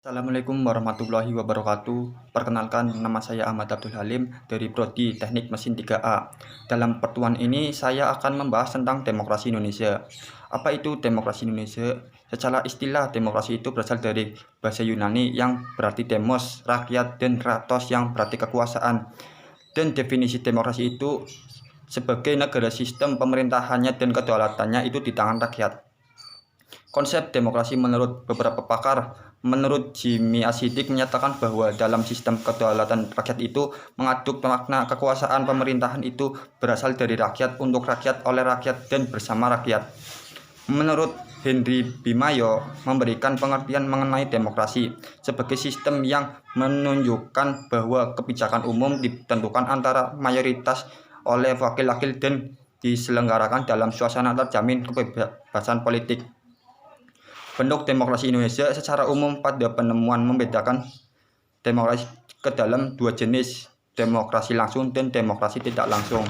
Assalamualaikum warahmatullahi wabarakatuh. Perkenalkan, nama saya Ahmad Abdul Halim dari Prodi Teknik Mesin 3A. Dalam pertemuan ini saya akan membahas tentang demokrasi Indonesia. Apa itu demokrasi Indonesia? Secara istilah, demokrasi itu berasal dari bahasa Yunani yang berarti demos, rakyat, dan kratos yang berarti kekuasaan. Dan definisi demokrasi itu sebagai negara sistem pemerintahannya dan kedaulatannya itu di tangan rakyat. Konsep demokrasi menurut beberapa pakar, menurut Jimmy Asidik menyatakan bahwa dalam sistem kedaulatan rakyat itu mengaduk makna kekuasaan pemerintahan itu berasal dari rakyat, untuk rakyat, oleh rakyat, dan bersama rakyat. Menurut Henry Bimayo memberikan pengertian mengenai demokrasi sebagai sistem yang menunjukkan bahwa kebijakan umum ditentukan antara mayoritas oleh wakil-wakil dan diselenggarakan dalam suasana terjamin kebebasan politik. Bentuk demokrasi Indonesia secara umum pada penemuan membedakan demokrasi ke dalam dua jenis, demokrasi langsung dan demokrasi tidak langsung.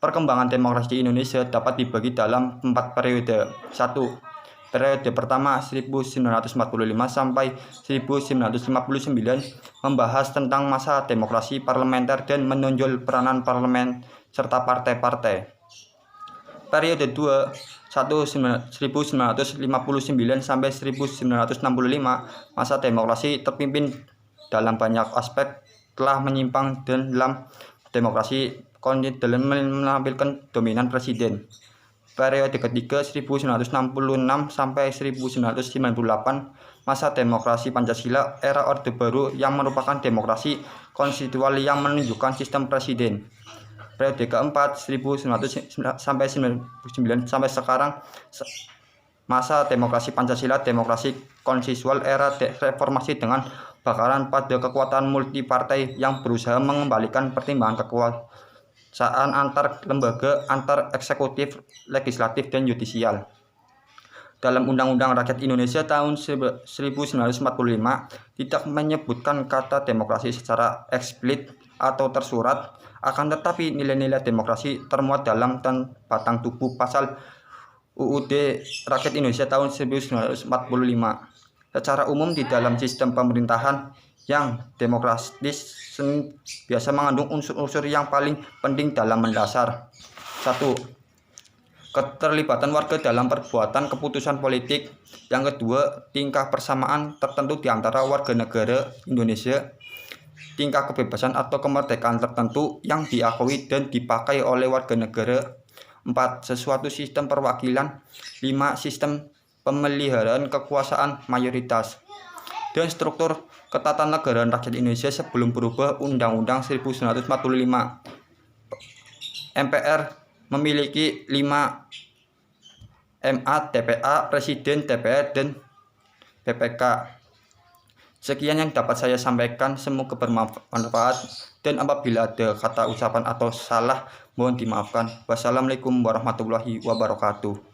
Perkembangan demokrasi di Indonesia dapat dibagi dalam 4 periode. 1. Periode pertama 1945 sampai 1959 membahas tentang masa demokrasi parlementer dan menonjol peranan parlemen serta partai-partai. Periode 2 1959 sampai 1965 masa demokrasi terpimpin dalam banyak aspek telah menyimpang dalam demokrasi dalam menampilkan dominan presiden. Periode ketiga 1966 sampai 1998 masa demokrasi Pancasila, era Orde Baru yang merupakan demokrasi konstitusional yang menunjukkan sistem presiden. Periode keempat 1900 sampai 99 sampai sekarang masa demokrasi Pancasila, demokrasi konstitusional, era reformasi dengan bakaran pada kekuatan multipartai yang berusaha mengembalikan pertimbangan kekuasaan antar lembaga, antar eksekutif, legislatif, dan yudisial. Dalam Undang-Undang Rakyat Indonesia tahun 1945 tidak menyebutkan kata demokrasi secara eksplisit atau tersurat, akan tetapi nilai-nilai demokrasi termuat dalam batang tubuh pasal UUD Rakyat Indonesia tahun 1945. Secara umum di dalam sistem pemerintahan yang demokratis biasa mengandung unsur-unsur yang paling penting dalam mendasar. 1. Keterlibatan warga dalam perbuatan keputusan politik. Yang kedua, tingkah persamaan tertentu di antara warga negara Indonesia, tingkah kebebasan atau kemerdekaan tertentu yang diakui dan dipakai oleh warga negara. 4. Sesuatu sistem perwakilan. 5. Sistem pemeliharaan kekuasaan mayoritas. Dan struktur ketatanegaraan rakyat Indonesia sebelum berubah Undang-Undang 1945. MPR memiliki 5 MA, TPA, Presiden, DPR, dan BPK. Sekian yang dapat saya sampaikan, semoga bermanfaat, dan apabila ada kata ucapan atau salah mohon dimaafkan. Wassalamualaikum warahmatullahi wabarakatuh.